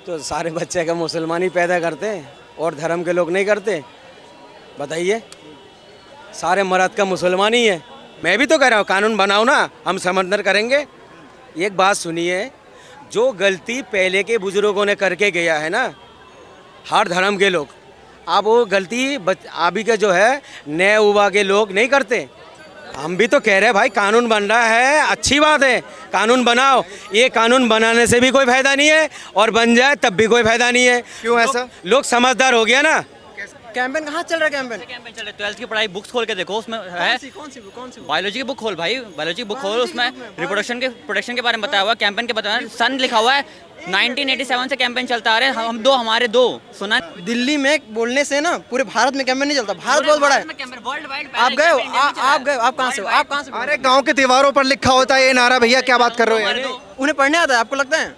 तो सारे बच्चे का मुसलमान ही पैदा करते हैं और धर्म के लोग नहीं करते। बताइए, सारे मर्द का मुसलमान ही है। मैं भी तो कह रहा हूँ कानून बनाओ ना, हम समर्थन करेंगे। एक बात सुनिए, जो गलती पहले के बुजुर्गों ने करके गया है ना, हर धर्म के लोग, अब वो गलती अभी के जो है नए युवा के लोग नहीं करते। हम भी तो कह रहे हैं भाई, कानून बन रहा है, अच्छी बात है, कानून बनाओ। ये कानून बनाने से भी कोई फायदा नहीं है और बन जाए तब भी कोई फायदा नहीं है। क्यों ऐसा? लोग समझदार हो गया ना। कैंपेन कहाँ चल रहा है? कैंपेन चल रहा है। 12th की पढ़ाई बुक्स खोल के देखो, उसमें है कौन सी बायोलॉजी की बुक खोल भाई, बायोलॉजी की बुक खोल, उसमें रिप्रोडक्शन के प्रोटेक्शन के बारे में बताया हुआ है, कैंपेन के बताया है। सन लिखा हुआ है, 1987 से कैंपेन चलता आ रहा है। हम दो, हमारे दो सुना। दिल्ली में बोलने से ना पूरे भारत में कैंपेन नहीं चलता। भारत बहुत बड़ा है। आप गए हो? आप गए हो? आप कहाँ से हो? आप कहाँ से? अरे गांव के दीवारों पर लिखा होता है ये नारा, भैया क्या बात कर रहे हो यार? उन्हें पढ़ने आता है, आपको लगता है?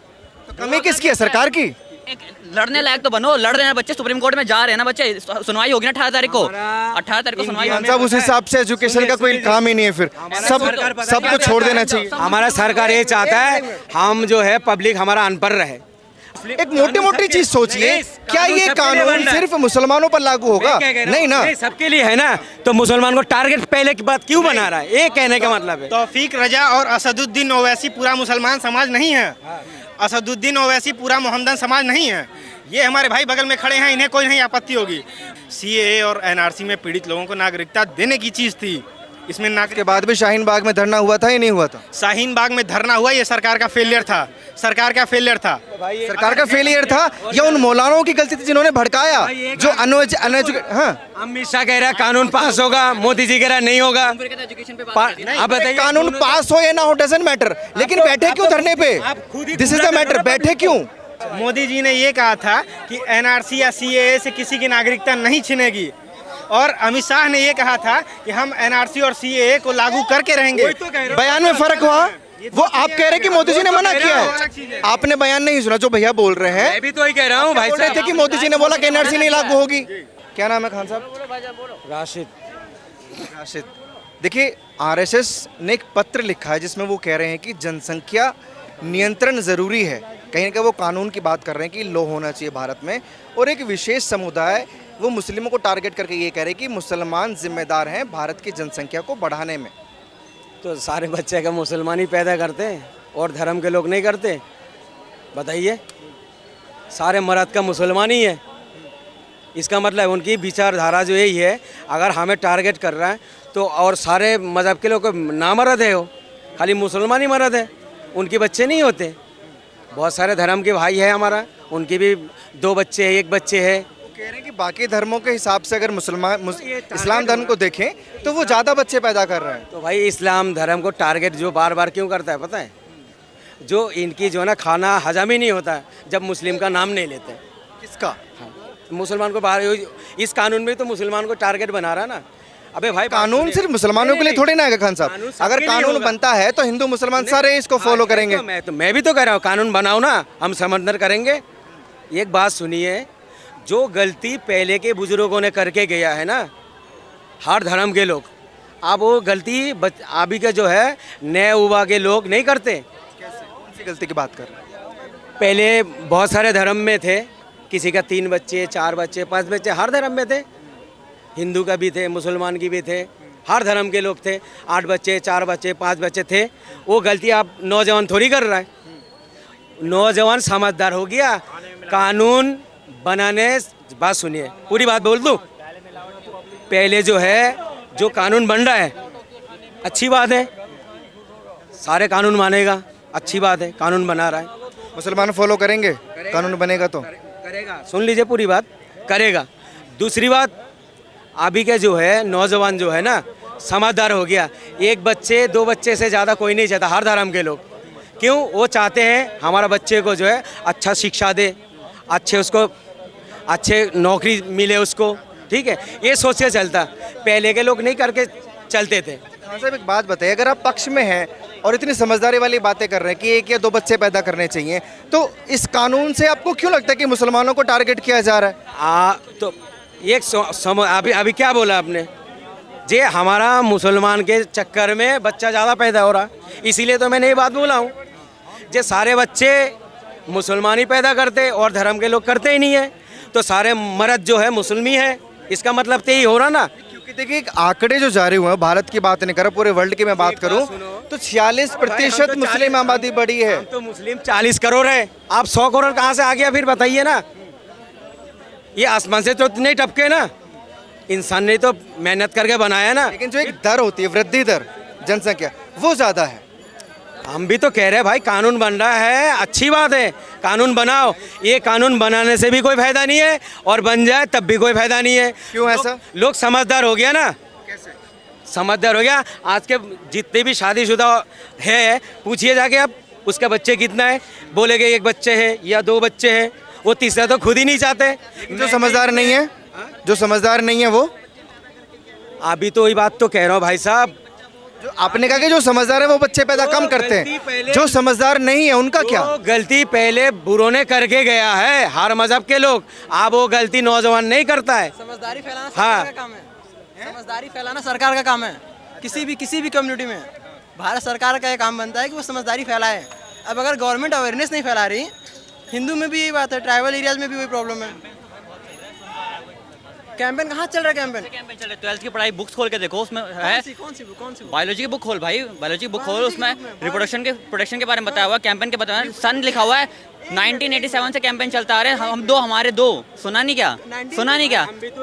तो कमी किसकी है, सरकार की? एक लड़ने लायक तो बनो। लड़ रहे हैं बच्चे, सुप्रीम कोर्ट में जा रहे हैं ना बच्चे, सुनवाई होगी ना 18 तारीख को। 18 तारीख को सुनवाई होगी। साहब उस हिसाब से एजुकेशन का कोई काम ही नहीं है, फिर सबको छोड़ देना चाहिए। हमारा सरकार ये चाहता है हम जो है पब्लिक हमारा अनपढ़ रहे। एक मोटी मोटी चीज सोचिए, क्या ये कानून सिर्फ मुसलमानों पर लागू होगा? नहीं ना, सबके लिए है ना। तो मुसलमान को टारगेट पहले की बात क्यों बना रहा है? ये कहने का मतलब है। तौफीक रजा और असदुद्दीन ओवैसी पूरा मुसलमान समाज नहीं है। असदुद्दीन ओवैसी पूरा मोहम्मदन समाज नहीं है। ये हमारे भाई बगल में खड़े हैं, इन्हें कोई नहीं आपत्ति होगी। सीएए और एनआरसी में पीड़ित लोगों को नागरिकता देने की चीज़ थी। इसमें नागरिक के बाद भी शाहीन बाग में धरना हुआ था या नहीं हुआ था? शाहीन बाग में धरना हुआ, ये सरकार का फेलियर था। सरकार का फेलियर था। सरकार का फेलियर था या उन मौलानाओं की गलती थी जिन्होंने भड़काया? जो हाँ, अमित शाह कह रहा है कानून पास होगा, मोदी जी कह रहा है नहीं होगा। अब बताइए, कानून पास हो या ना हो डजंट मैटर, लेकिन बैठे क्यों धरने पे? दिस इज द मैटर, बैठे क्यों? मोदी जी ने ये कहा था कि एनआरसी या सीएए से किसी की नागरिकता नहीं छिनेगी, और अमित शाह ने ये कहा था कि हम एनआरसी और सीएए को लागू करके रहेंगे। बयान में फर्क हुआ। वो आप कह रहे हैं कि मोदी जी ने मना किया है, आपने बयान नहीं सुना जो भैया बोल रहे हैं। मैं भी तो ही कह रहा हूँ भाई बोल रहे थे कि मोदी जी ने बोला कि एनआरसी नहीं लागू होगी। क्या नाम है खान साहब? राशिद। देखिए, आरएसएस ने एक पत्र लिखा है जिसमें वो कह रहे हैं कि जनसंख्या नियंत्रण जरूरी है। कहीं ना कहीं वो कानून की बात कर रहे हैं कि लॉ होना चाहिए भारत में, और एक विशेष समुदाय वो मुस्लिमों को टारगेट करके ये कह रहे हैं कि मुसलमान जिम्मेदार हैं भारत की जनसंख्या को बढ़ाने में। तो सारे बच्चे का मुसलमान ही पैदा करते हैं और धर्म के लोग नहीं करते। बताइए, सारे मर्द का मुसलमान ही है। इसका मतलब उनकी विचारधारा जो यही है, अगर हमें टारगेट कर रहा है तो और सारे मज़हब के लोग ना मर्द है, हो खाली मुसलमान ही मर्द है, उनके बच्चे नहीं होते। बहुत सारे धर्म के भाई है हमारा, उनके भी 2 बच्चे है, 1 बच्चे है। कह रहे हैं कि बाकी धर्मों के हिसाब से अगर इस्लाम धर्म को देखें तो वो ज़्यादा बच्चे पैदा कर रहे हैं। तो भाई इस्लाम धर्म को टारगेट जो बार बार क्यों करता है पता है? जो इनकी जो है ना खाना हजम ही नहीं होता जब मुस्लिम का नाम नहीं लेते। किसका? हाँ, मुसलमान को बाहर, इस कानून में तो मुसलमान को टारगेट बना रहा है ना। अबे भाई, कानून सिर्फ मुसलमानों के लिए थोड़ी ना है खान साहब। अगर कानून बनता है तो हिंदू मुसलमान सारे इसको फॉलो करेंगे। मैं भी तो कह रहा हूँ कानून बनाओ ना, हम समर्थन करेंगे। एक बात सुनिए, जो गलती पहले के बुजुर्गों ने करके गया है ना, हर धर्म के लोग, अब वो गलती अभी के जो है नए युवा के लोग नहीं करते। कौन सी गलती की बात कर रहे हैं? पहले बहुत सारे धर्म में थे, किसी का 3 बच्चे, 4 बच्चे, 5 बच्चे, हर धर्म में थे। हिंदू का भी थे, मुसलमान की भी थे, हर धर्म के लोग थे। 8 बच्चे, 4 बच्चे, 5 बच्चे थे। वो गलती आप नौजवान थोड़ी कर रहा है। नौजवान समझदार हो गया, कानून बनाने, बात सुनिए, पूरी बात बोल दूं। पहले जो है जो कानून बन रहा है अच्छी बात है, सारे कानून मानेगा, अच्छी बात है, कानून बना रहा है। मुसलमान फॉलो करेंगे कानून बनेगा तो? करेगा, सुन लीजिए पूरी बात, करेगा। दूसरी बात, अभी के जो है नौजवान जो है ना समझदार हो गया। 1 बच्चे 2 बच्चे से ज़्यादा कोई नहीं चाहता, हर धर्म के लोग। क्यों? वो चाहते हैं हमारा बच्चे को जो है अच्छा शिक्षा दे, अच्छे नौकरी मिले उसको, ठीक है, ये सोच के चलता। पहले के लोग नहीं करके चलते थे। खान साहब एक बात बताइए, अगर आप पक्ष में हैं और इतनी समझदारी वाली बातें कर रहे हैं कि 1 या 2 बच्चे पैदा करने चाहिए, तो इस कानून से आपको क्यों लगता है कि मुसलमानों को टारगेट किया जा रहा है? तो एक अभी क्या बोला आपने? जे हमारा मुसलमान के चक्कर में बच्चा ज़्यादा पैदा हो रहा, इसीलिए तो मैंने ये बात बोला हूँ। जे सारे बच्चे मुसलमान ही पैदा करते और धर्म के लोग करते ही नहीं है, तो सारे मर्द जो है मुसलमी है, इसका मतलब तो यही हो रहा ना। क्योंकि देखिए एक आंकड़े जो जारी हुए हैं, भारत की बात नहीं कर रहा, पूरे वर्ल्ड की मैं बात करूं तो 46% मुस्लिम आबादी बढ़ी है। तो मुस्लिम 40 करोड़ है, आप 100 करोड़ कहाँ से आ गया फिर बताइए ना। ये आसमान से तो नहीं टपके ना, इंसान ने तो मेहनत करके बनाया ना। लेकिन जो एक दर होती है, वृद्धि दर जनसंख्या, वो ज़्यादा है। हम भी तो कह रहे हैं भाई, कानून बन रहा है, अच्छी बात है, कानून बनाओ। ये कानून बनाने से भी कोई फायदा नहीं है और बन जाए तब भी कोई फायदा नहीं है। क्यों ऐसा? लोग समझदार हो गया ना। कैसे समझदार हो गया? आज के जितने भी शादीशुदा है, पूछिए जाके अब उसका बच्चे कितना है, बोलेगे एक बच्चे है या 2 बच्चे हैं, वो तीसरा तो खुद ही नहीं चाहते। जो समझदार नहीं है, जो समझदार नहीं है वो, अभी तो वही बात तो कह रहा हूँ भाई साहब। जो आपने कहा कि जो समझदार है वो बच्चे पैदा कम करते हैं, जो समझदार नहीं है उनका क्या? वो गलती पहले बुरों ने करके गया है, हर मजहब के लोग। अब वो गलती नौजवान नहीं करता है। समझदारी फैलाना हाँ। सरकार का काम है। समझदारी फैलाना सरकार का काम है। किसी भी कम्युनिटी में भारत सरकार का ये काम बनता है कि वो समझदारी फैलाए। अब अगर गवर्नमेंट अवेयरनेस नहीं फैला रही, हिंदू में भी यही बात है, ट्राइबल एरियाज में भी वही प्रॉब्लम है। कैंपेन कहाँ चल रहा है? कैंपेन चल रहा है। 12th की पढ़ाई बुक्स खोल के देखो, उसमें है कौन सी बुक? बायोलॉजी की बुक खोल भाई, बायोलॉजी की बुक खोल, उसमें रिप्रोडक्शन के बारे में बताया हुआ, कैंपेन के बताया, सन लिखा हुआ है। 1987 से कैंपेन चलता आ रहा है, हम 2 हमारे 2। सुना नहीं क्या?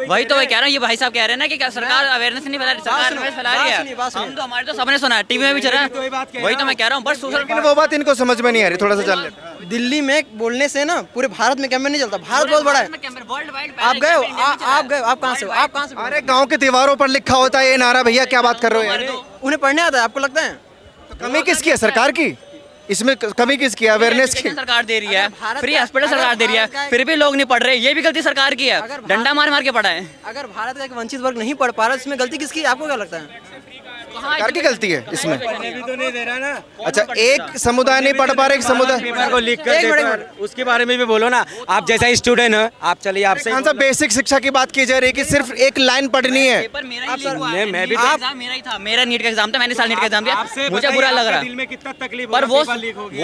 वही तो वही कह रहा हूँ। ये भाई साहब कह रहे हैं ना कि क्या सरकार अवेयरनेस नहीं फैला रही, सरकार अवेयरनेस फैला रही है। हम तो हमारे तो सबने सुना है, टीवी में भी चल रहा है। वही तो मैं कह रहा हूँ, बस लेकिन वो बात इनको समझ में नहीं आ रही, थोड़ा सा जान लेते। दिल्ली में बोलने से ना पूरे भारत में कैंपेन नहीं चलता। भारत बहुत बड़ा है। आप गए हो? आप कहाँ से हो? आप कहाँ से? अरे गांव के दीवारों पर लिखा होता है ये नारा, भैया क्या बात कर रहे हो यार? उन्हें पढ़ने आता है, आपको लगता है? तो कमी किसकी है? सरकार की? इसमें कमी किसकी है? अवेयरनेस की? सरकार दे रही है, फ्री हॉस्पिटल सरकार दे रही है, फिर भी लोग नहीं पढ़ रहे। ये भी गलती सरकार की है, डंडा मार मार के पढ़ा है। अगर भारत का एक वंचित वर्ग नहीं पढ़ पा रहा, इसमें गलती किसकी है? आपको क्या लगता है? सरकार की गलती है इसमें? भी तो नहीं दे रहा ना। अच्छा, एक समुदाय नहीं पढ़ पा रहे, एक समुदाय पेपर को लिख कर देता, उसके बारे में भी बोलो ना। आप जैसा स्टूडेंट है, आप चलिए, आपसे कौन सा बेसिक शिक्षा की बात की जा रही है कि सिर्फ एक लाइन पढ़नी है? पेपर मेरा ही लीक हुआ है। मैं भी एग्जाम मेरा ही था, मेरा नीट का एग्जाम था, मैंने साल नीट का एग्जाम दिया। मुझे बुरा लग रहा दिल है, में कितना तकलीफ पर वो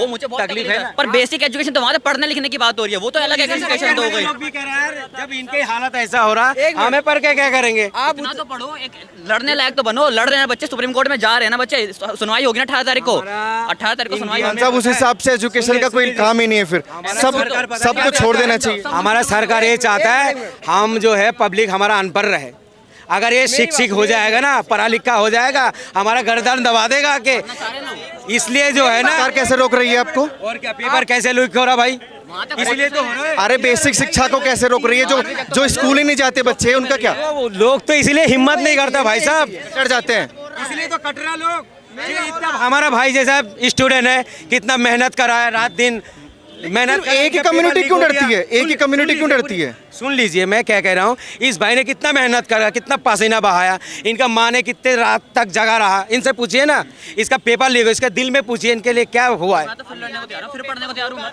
मुझे बहुत तकलीफ है ना। पर बेसिक एजुकेशन तो वहाँ पढ़ने लिखने की बात हो रही है, वो तो अलग एजुकेशन तो हो गई। लोग भी कह रहे हैं, जब इनकी हालत ऐसा हो रहा है, हमें पढ़ के क्या करेंगे? आप इतना तो पढ़ो, एक लड़ने लायक तो बनो। लड़ रहे हैं बच्चे, सुप्रीम कोर्ट में जा रहे हैं ना बच्चे, सुनवाई होगी ना 18 तारीख को। 18 तारीख को सुनवाई होगी। साहब उस हिसाब से एजुकेशन का कोई काम ही नहीं है, फिर सब कुछ छोड़ देना चाहिए। हमारा सरकार ये चाहता है हम जो है पब्लिक हमारा अनपढ़ रहे। अगर ये शिक्षित हो जाएगा ना, पढ़ा लिखा हो जाएगा, हमारा गर्दन दबा देगा के। इसलिए जो है ना, सरकार कैसे रोक रही है आपको? और क्या पेपर कैसे लीक हो रहा भाई? इसलिए तो हो रहा है। अरे बेसिक शिक्षा को कैसे रोक रही है? जो स्कूल ही नहीं जाते बच्चे, उनका क्या? लोग तो इसलिए हिम्मत नहीं करता भाई साहब, चढ़ जाते हैं। इसलिए तो कट रहा लोग। इतना हमारा भाई जैसा स्टूडेंट है, कितना मेहनत कर रहा है, रात दिन मेहनत। एक ही कम्युनिटी क्यों डरती है? एक ही कम्युनिटी क्यों डरती है? सुन लीजिए, मैं क्या कह रहा हूँ। इस भाई ने कितना मेहनत करा, कितना पसीना बहाया, इनका माँ ने कितने रात तक जगा रहा। इनसे पूछिए ना, इसका पेपर लीक, इसका दिल में पूछिए इनके लिए क्या हुआ है।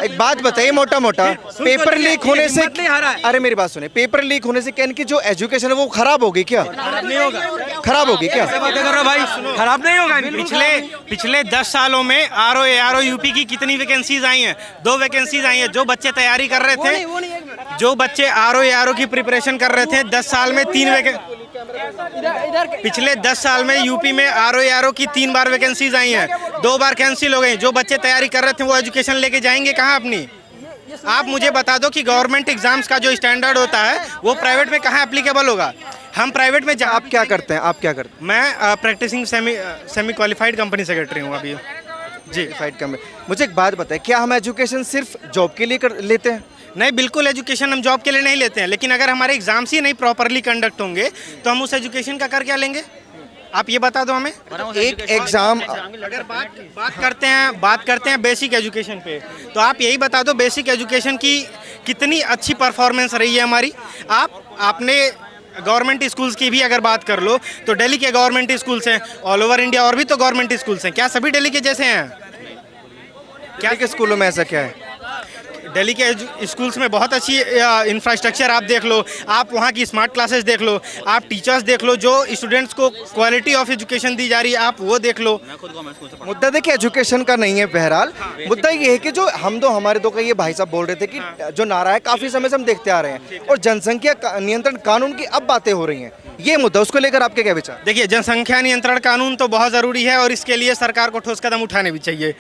एक बात बताइए मोटा मोटा, पेपर लीक होने से, हिम्मत नहीं हारा है। अरे मेरी बात सुने, पेपर लीक होने से क्या इनकी जो एजुकेशन है वो खराब होगी क्या? नहीं होगा, खराब होगी क्या? बातें कर रहा भाई, खराब नहीं होगा। पिछले 10 सालों में आरओ यूपी की कितनी वैकेंसीज आई हैं? 2 वैकेंसीज आई हैं। जो बच्चे तैयारी कर रहे थे, जो बच्चे आरओ की प्रिपरेशन कर रहे थे, 10 साल में 3 पिछले 10 साल में यूपी में आरओ की 3 बार वैकेंसीज आई हैं, 2 बार कैंसिल हो गई। जो बच्चे तैयारी कर रहे थे वो एजुकेशन लेके जाएंगे कहाँ अपनी? आप मुझे बता दो कि गवर्नमेंट एग्जाम्स का जो स्टैंडर्ड होता है वो प्राइवेट में कहाँ एप्लीकेबल होगा? हम प्राइवेट में आप क्या करते हैं? आप क्या करते हैं? मैं practising semi qualified company secretary हूँ अभी जी। मुझे एक बात बताएं, क्या हम एजुकेशन सिर्फ जॉब के लिए लेते हैं? नहीं, बिल्कुल एजुकेशन हम जॉब के लिए नहीं लेते हैं, लेकिन अगर हमारे एग्जाम्स ही नहीं प्रॉपरली कंडक्ट होंगे तो हम उस एजुकेशन का कर क्या लेंगे? आप ये बता दो हमें। एक एग्जाम, अगर बात करते हैं बेसिक एजुकेशन पे, तो आप यही बता दो बेसिक एजुकेशन की कितनी अच्छी परफॉर्मेंस रही है हमारी। आपने गवर्नमेंट स्कूल्स की भी अगर बात कर लो तो दिल्ली के गवर्नमेंट स्कूल्स हैं, ऑल ओवर इंडिया और भी तो गवर्नमेंट स्कूल्स हैं। क्या सभी दिल्ली के जैसे हैं? क्या के स्कूलों में ऐसा क्या है? दिल्ली के स्कूल्स में बहुत अच्छी इंफ्रास्ट्रक्चर आप देख लो, आप वहाँ की स्मार्ट क्लासेस देख लो, आप टीचर्स देख लो, जो स्टूडेंट्स को क्वालिटी ऑफ एजुकेशन दी जा रही है आप वो देख लो। मुद्दा देखिए एजुकेशन का नहीं है बहरहाल, मुद्दा ये है कि जो हमारे दो का ये भाई साहब बोल रहे थे कि जो नारा है काफी समय से हम देखते आ रहे हैं और जनसंख्या नियंत्रण कानून की अब बातें हो रही हैं, ये मुद्दा उसको लेकर आपके क्या विचार? देखिए, जनसंख्या नियंत्रण कानून तो बहुत ज़रूरी है और इसके लिए सरकार को ठोस कदम उठाने भी चाहिए,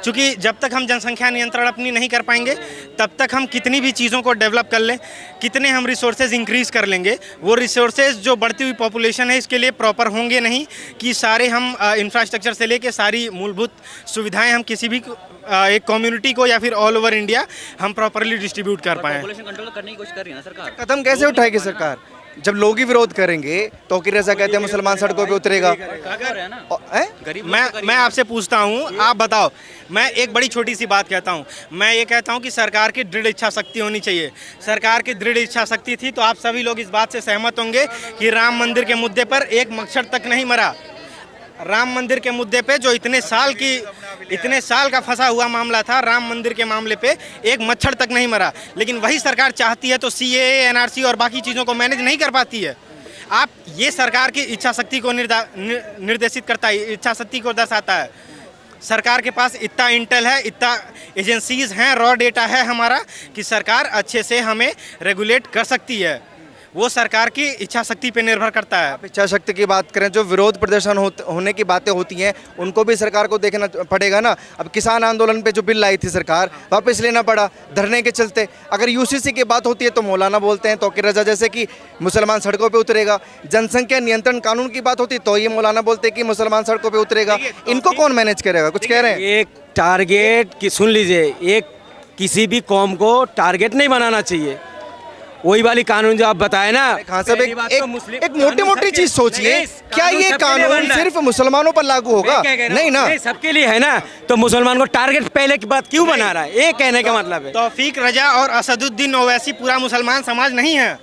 क्योंकि जब तक हम जनसंख्या नियंत्रण अपनी नहीं कर पाएंगे तब तक हम कितनी भी चीज़ों को डेवलप कर लें, कितने हम रिसोर्सेज इंक्रीज़ कर लेंगे, वो रिसोर्सेज जो बढ़ती हुई पॉपुलेशन है इसके लिए प्रॉपर होंगे नहीं कि सारे हम इंफ्रास्ट्रक्चर से लेके सारी मूलभूत सुविधाएं हम किसी भी एक कम्युनिटी को या फिर ऑल ओवर इंडिया हम प्रॉपरली डिस्ट्रीब्यूट कर पाएँ। पॉपुलेशन कंट्रोल करने की कोशिश कर रही है ना सरकार। कदम कैसे उठाएगी सरकार जब लोग ही विरोध करेंगे? तौकीर रजा कहते हैं मुसलमान सड़कों पे उतरेगा। मैं आपसे पूछता हूँ, आप बताओ, मैं एक बड़ी छोटी सी बात कहता हूँ, मैं ये कहता हूँ कि सरकार की दृढ़ इच्छा शक्ति होनी चाहिए। सरकार की दृढ़ इच्छा शक्ति थी तो आप सभी लोग इस बात से सहमत होंगे कि राम मंदिर के मुद्दे पर एक मच्छर तक नहीं मरा। राम मंदिर के मुद्दे पे जो इतने साल का फंसा हुआ मामला था, राम मंदिर के मामले पे एक मच्छर तक नहीं मरा। लेकिन वही सरकार चाहती है तो सीएए, एनआरसी और बाकी चीज़ों को मैनेज नहीं कर पाती है। आप ये सरकार की इच्छा शक्ति को निर्देशित करता है, इच्छा शक्ति को दर्शाता है। सरकार के पास इतना इंटेल है, इतना एजेंसीज हैं, रॉ डेटा है हमारा कि सरकार अच्छे से हमें रेगुलेट कर सकती है। वो सरकार की इच्छा शक्ति पे निर्भर करता है। आप इच्छा शक्ति की बात करें, जो विरोध प्रदर्शन होने की बातें होती हैं उनको भी सरकार को देखना पड़ेगा ना। अब किसान आंदोलन पे जो बिल लाई थी सरकार, वापस लेना पड़ा धरने के चलते। अगर यूसीसी की बात होती है तो मौलाना बोलते हैं तौकीर रजा जैसे कि मुसलमान सड़कों पे उतरेगा। जनसंख्या नियंत्रण कानून की बात होती तो ये मौलाना बोलते हैं कि मुसलमान सड़कों पे उतरेगा। इनको कौन मैनेज करेगा? कुछ कह रहे हैं। एक टारगेट की सुन लीजिए, एक किसी भी कौम को टारगेट नहीं बनाना चाहिए। वही वाली कानून जो आप बताए ना, खान साहब एक मोटी मोटी चीज सोचिए, क्या ये कानून सिर्फ मुसलमानों पर लागू होगा? नहीं ना, सबके लिए है ना। तो मुसलमान को टारगेट पहले की बात क्यों बना रहा है? ये कहने का मतलब है तौफीक रजा और असदुद्दीन ओवैसी पूरा मुसलमान समाज नहीं है।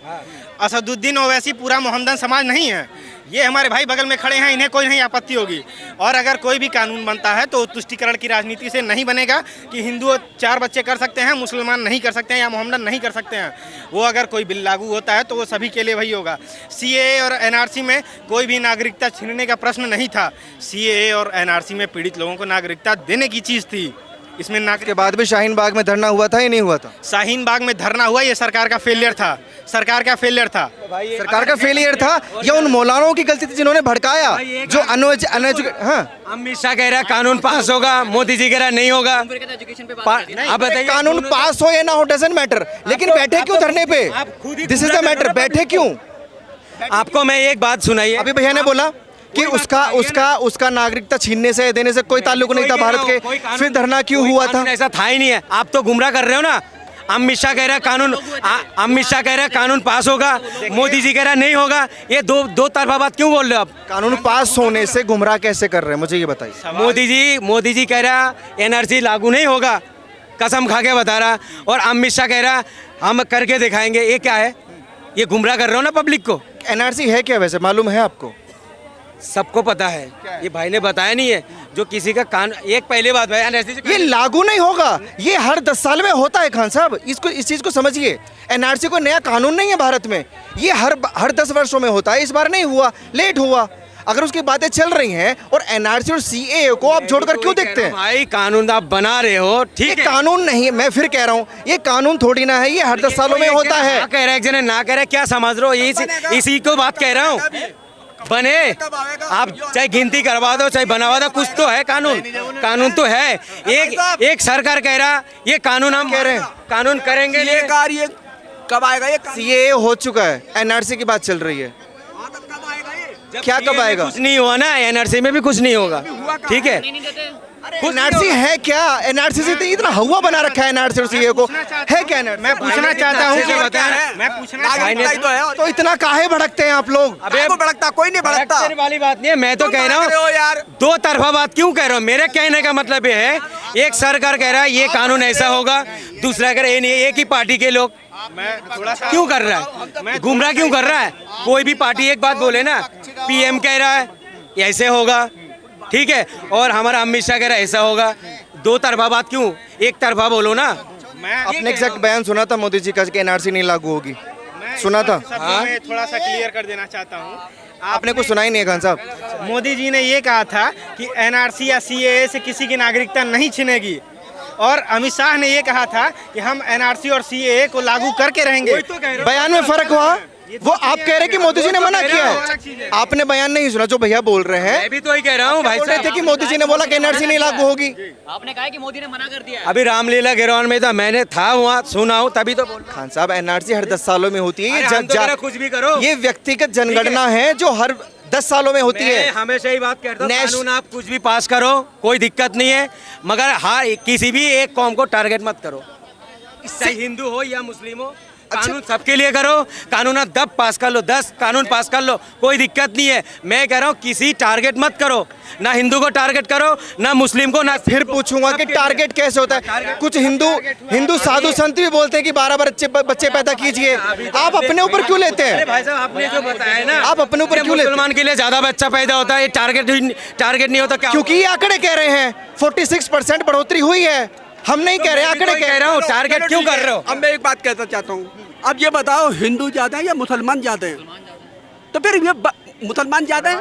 असदुद्दीन ओवैसी पूरा मोहम्मदन समाज नहीं है। ये हमारे भाई बगल में खड़े हैं, इन्हें कोई नहीं आपत्ति होगी। और अगर कोई भी कानून बनता है तो तुष्टीकरण की राजनीति से नहीं बनेगा कि हिंदू 4 बच्चे कर सकते हैं, मुसलमान नहीं कर सकते हैं या मोहम्मदन नहीं कर सकते हैं। वो अगर कोई बिल लागू होता है तो वो सभी के लिए वही होगा। सीएए और एनआरसी में कोई भी नागरिकता छीनने का प्रश्न नहीं था। सीएए और एनआरसी में पीड़ित लोगों को नागरिकता देने की चीज़ थी। इसमें के बाद भी शाहीन बाग में धरना हुआ था या नहीं हुआ था? शाहीन बाग में धरना हुआ, ये सरकार का फेलियर था। सरकार का फेलियर था। सरकार का फेलियर था या उन मौलानाओं की गलती थी जिन्होंने भड़काया? जो अमित शाह कह रहा है कानून पास होगा, मोदी जी कह रहा है नहीं होगा। अब बताइए, कानून पास हो या ना हो डजंट मैटर, लेकिन बैठे क्यों धरने पे? दिस इज द मैटर, बैठे क्यों? आपको मैं एक बात सुनाइए, अभी भैया ने बोला कि उसका नागरिकता छीनने से देने से कोई ताल्लुक नहीं था भारत के, फिर धरना क्यों हुआ था? ऐसा था ही नहीं है। आप तो गुमराह कर रहे हो ना। अमित शाह कह रहा है कानून पास होगा, मोदी जी कह रहा है नहीं होगा। ये दो तरफा बात क्यों बोल रहे हो आप? कानून पास होने से गुमराह कैसे कर रहे हैं, मुझे ये बताइए। मोदी जी कह रहा एनआरसी लागू नहीं होगा, कसम खा के बता रहा, और अमित शाह कह रहा हम करके दिखाएंगे। ये क्या है? ये गुमराह कर रहे हो ना पब्लिक को। एनआरसी है क्या वैसे, मालूम है आपको? सबको पता है, ये भाई ने बताया नहीं है। जो किसी का कान एक पहली बात भाई ये लागू नहीं होगा, ये हर 10 साल में होता है। खान साहब इस चीज को समझिए। एनआरसी कोई नया कानून नहीं है भारत में, ये हर 10 वर्षों में होता है। इस बार नहीं हुआ, लेट हुआ। अगर उसकी बातें चल रही हैं और एनआरसी और सीएए को आप जोड़कर क्यों देखते हैं? भाई कानून आप बना रहे हो, ठीक है। कानून नहीं, मैं फिर कह रहा हूँ, ये कानून थोड़ी ना है, ये हर 10 सालों में होता है। कह रहा है एक जने ना कह रहा है, क्या समझ रहे हो? इसी को बात कह रहा हूँ। बने आप चाहे गिनती करवा दो चाहे बनवा दो, कुछ तो है कानून तो है। एक सरकार कह रहा ये कानून हम कह रहे हैं कानून करेंगे, ये कब आएगा? ये सीएए हो चुका है, एनआरसी की बात चल रही है। क्या कब आएगा? कुछ नहीं हुआ ना, एनआरसी में भी कुछ नहीं होगा, ठीक है। एनआरसी है क्या? एनआरसी से इतना हवा बना रखा है एनआरसी और सीए को, है क्या एनआरसी? मैं पूछना चाहता हूँ, तो इतना काहे भड़कते हैं आप लोग? अबे भड़कता कोई नहीं, भड़कता वाली बात नहीं है। मैं तो कह रहा हूँ यार, दो तरफा बात क्यों कह रहा हूँ? मेरे कहने का मतलब ये है, एक सरकार कह रहा है ये कानून ऐसा होगा, दूसरा कह रहा है ये नहीं। एक ही पार्टी के लोग क्यों कर रहा है, गुमराह क्यों कर रहा है? कोई भी पार्टी एक बात बोले ना, पीएम कह रहा है ऐसे होगा, ठीक है, और हमारा अमित शाह कह रहा है ऐसा होगा। दो तरफा बात क्यों? एक तरफा बोलो ना। आपने एग्जैक्ट बयान सुना था मोदी जी का कि एनआरसी नहीं लागू होगी? सुना था? हाँ, मैं थोड़ा सा क्लियर कर देना चाहता हूँ। आपने कुछ सुना ही नहीं है खान साहब। मोदी जी ने ये कहा था कि एनआरसी या सीएए से किसी की नागरिकता नहीं छिनेगी, और अमित शाह ने ये कहा था कि हम एनआरसी और सीएए को लागू करके रहेंगे। बयान में फर्क हुआ। वो आप कह रहे हैं कि मोदी जी ने मना किया है, आपने बयान नहीं सुना जो भैया बोल रहे हैं। मैं भी तो ही कह रहा हूँ भाई बोल रहे थे कि मोदी जी ने बोला कि एनआरसी नहीं लागू होगी। आपने कहा कि मोदी ने मना कर दिया। अभी रामलीला गिरौन में था, मैंने था वहाँ, सुना हूँ तभी तो बोल। खान साहब, एनआरसी हर 10 सालों में होती है। अरे हम तो कह रहे हैं, कुछ भी करो, ये व्यक्तिगत जनगणना है जो हर 10 सालों में होती मैं है। हमेशा ही बात कहता हूँ, नेश- कानून आप कुछ भी पास करो, कोई दिक्कत नहीं है, मगर हाँ किसी भी एक कौम को टारगेट मत करो, चाहे हिंदू हो या मुस्लिम हो। कानून सबके लिए करो, कानून आप 10 पास कर लो, 10 कानून पास कर लो, कोई दिक्कत नहीं है। मैं कह रहा हूँ किसी टारगेट मत करो, ना हिंदू को टारगेट करो, ना मुस्लिम को, ना फिर पूछूंगा कि टारगेट कैसे होता है? कुछ हिंदू साधु संत भी बोलते हैं कि 12 बच्चे पैदा कीजिए। आप अपने ऊपर क्यों लेते अरे हैं? भाई साहब, आपने जो बताया है ना, आप अपने ऊपर कि क्यों लेते हैं? मुसलमान के लिए ज्यादा बच्चा पैदा होता है, ये टारगेट नहीं होता क्या? क्योंकि ये आंकड़े कह रहे हैं 46% बढ़ोतरी हुई है। हम नहीं कह रहे, आंकड़े कह रहा हूँ, टारगेट क्यों कर रहे हो? अब मैं एक बात कहना चाहता हूँ, अब ये बताओ हिंदू ज्यादा है या मुसलमान ज्यादा है? तो फिर ये मुसलमान ज्यादा है,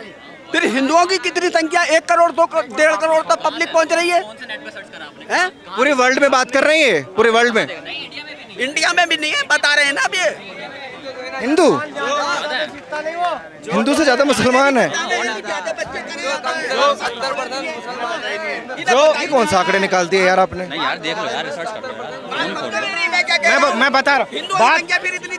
फिर हिंदुओं की कितनी संख्या? 1 करोड़ 1.5 करोड़ तक पब्लिक पहुंच रही है, हैं? पूरे वर्ल्ड में बात कर रहे हैं, ये पूरे वर्ल्ड में। इंडिया में भी नहीं है, बता रहे हैं ना अब ये। हिंदू से ज्यादा मुसलमान है। ये कौन सा आंकड़े निकाल दिए यार आपने? नहीं यार, देख लो यार, रिसर्च कर लो यार। मैं बता रहा हूँ, हिंदुओं की संख्या फिर इतनी